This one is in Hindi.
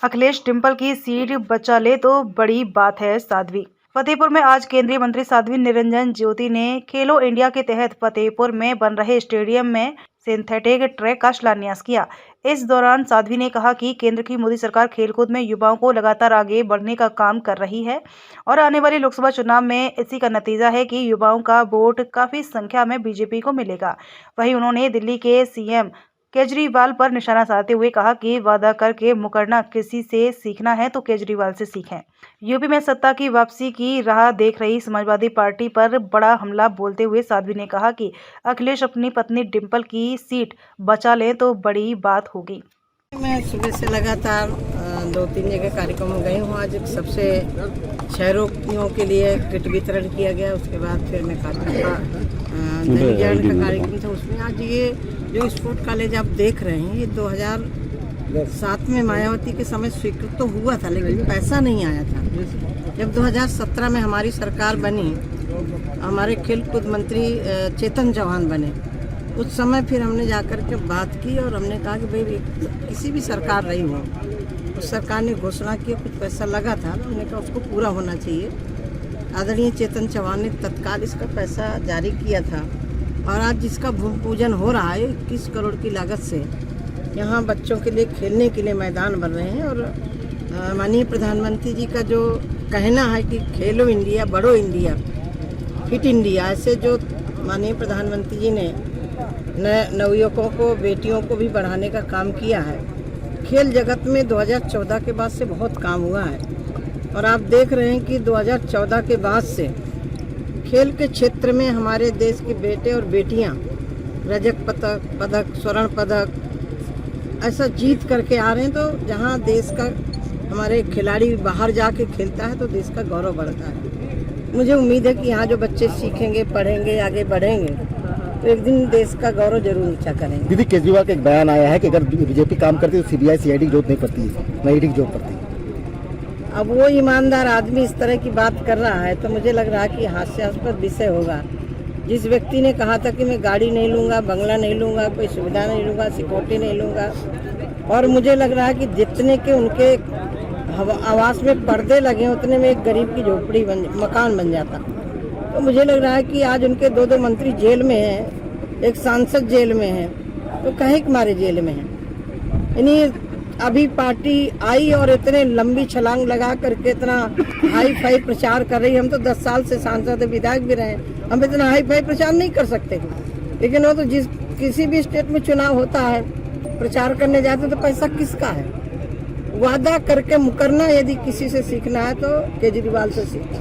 अखिलेश डिंपल की सीट बचा ले तो बड़ी बात है। साध्वी फतेहपुर में आज केंद्रीय मंत्री साध्वी निरंजन ज्योति ने खेलो इंडिया के तहत फतेहपुर में बन रहे स्टेडियम में सिंथेटिक ट्रैक का शिलान्यास किया। इस दौरान साध्वी ने कहा कि केंद्र की मोदी सरकार खेलकूद में युवाओं को लगातार आगे बढ़ने का काम कर रही है और आने वाले लोकसभा चुनाव में इसी का नतीजा है कि युवाओं का वोट काफी संख्या में बीजेपी को मिलेगा। वहीं उन्होंने दिल्ली के सीएम केजरीवाल पर निशाना साधते हुए कहा कि वादा करके मुकरना किसी से सीखना है तो केजरीवाल से सीखें। यूपी में सत्ता की वापसी की राह देख रही समाजवादी पार्टी पर बड़ा हमला बोलते हुए साध्वी ने कहा कि अखिलेश अपनी पत्नी डिंपल की सीट बचा लें तो बड़ी बात होगी। मैं सुबह से लगातार 2-3 जगह कार्यक्रम गई हूँ। आज सबसे क्षयरोगियों के लिए किट वितरण किया गया। उसके बाद फिर मैं का कार्यक्रम था, उसमें आज ये जो स्पोर्ट कॉलेज आप देख रहे हैं ये 2007 में मायावती के समय स्वीकृत तो हुआ था, लेकिन पैसा नहीं आया था। जब 2017 में हमारी सरकार बनी, हमारे खेल कूद मंत्री चेतन चौहान बने, उस समय फिर हमने जाकर के बात की और हमने कहा कि भाई किसी भी सरकार रही हो, उस सरकार ने घोषणा की कुछ पैसा लगा था, तो हमने कहा उसको पूरा होना चाहिए। आदरणीय चेतन चौहान ने तत्काल इसका पैसा जारी किया था और आज जिसका भूमि पूजन हो रहा है 21 करोड़ की लागत से यहाँ बच्चों के लिए खेलने के लिए मैदान बन रहे हैं। और माननीय प्रधानमंत्री जी का जो कहना है कि खेलो इंडिया बढ़ो इंडिया फिट इंडिया, ऐसे जो माननीय प्रधानमंत्री जी ने नवयुवकों को बेटियों को भी बढ़ाने का काम किया है। खेल जगत में 2014 के बाद से बहुत काम हुआ है और आप देख रहे हैं कि 2014 के बाद से खेल के क्षेत्र में हमारे देश के बेटे और बेटियां रजत पदक स्वर्ण पदक ऐसा जीत करके आ रहे हैं। तो जहां देश का हमारे खिलाड़ी बाहर जाके खेलता है तो देश का गौरव बढ़ता है। मुझे उम्मीद है कि यहाँ जो बच्चे सीखेंगे, पढ़ेंगे, आगे बढ़ेंगे तो एक दिन देश का गौरव जरूर ऊंचा करेंगे। दीदी, केजरीवाल का एक बयान आया है कि अगर बीजेपी काम करती है तो सीबीआई सीआईडी की जरूरत नहीं पड़ती है, न ईडी की जरूरत पड़ती है। अब वो ईमानदार आदमी इस तरह की बात कर रहा है तो मुझे लग रहा है कि हास्यास्पद विषय होगा। जिस व्यक्ति ने कहा था कि मैं गाड़ी नहीं लूँगा, बंगला नहीं लूँगा, कोई सुविधा नहीं लूँगा, सिक्योरिटी नहीं लूँगा, और मुझे लग रहा है कि जितने के उनके आवास में पर्दे लगे उतने में एक गरीब की झोपड़ी मकान बन जाता। तो मुझे लग रहा है कि आज उनके 2 मंत्री जेल में हैं, एक सांसद जेल में है, तो कहे के मारे जेल में है। यानी अभी पार्टी आई और इतने लंबी छलांग लगा करके इतना हाई फाई प्रचार कर रही है। हम तो 10 साल से सांसद विधायक भी रहे, हम इतना हाई फाई प्रचार नहीं कर सकते, लेकिन वो तो किसी भी स्टेट में चुनाव होता है, प्रचार करने जाते तो पैसा किसका है। वादा करके मुकरना यदि किसी से सीखना है तो केजरीवाल से सीखना।